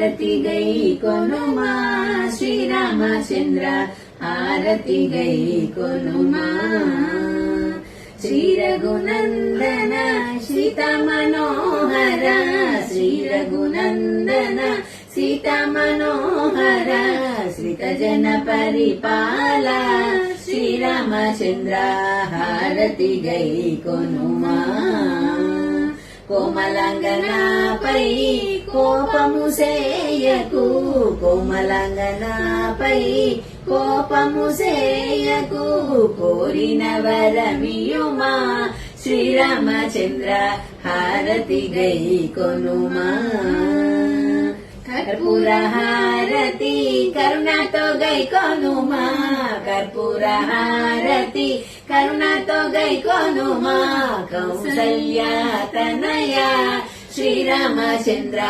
హారతి గై కొనుమా శ్రీరామచంద్ర హారతి గై కొనుమా శ్రీ రఘునందన సీత మనోహర శ్రీ రఘునందన సీత మనోహర శ్రిత జన పరిపాల శ్రీరామచంద్ర హారతి గై కొనుమా కోమలంగనాపై కోపము సేయకు కోమలంగనాపై కోపము సేయకు కోరిన వరమియుమా శ్రీరామచంద్ర హారతి గై కొనుమా కర్పూర హారతి కరుణతో గై కొనుమా కర్పూర హారతి కరుణతో గై కొనుమా కౌసల్య తనయ శ్రీరామచంద్ర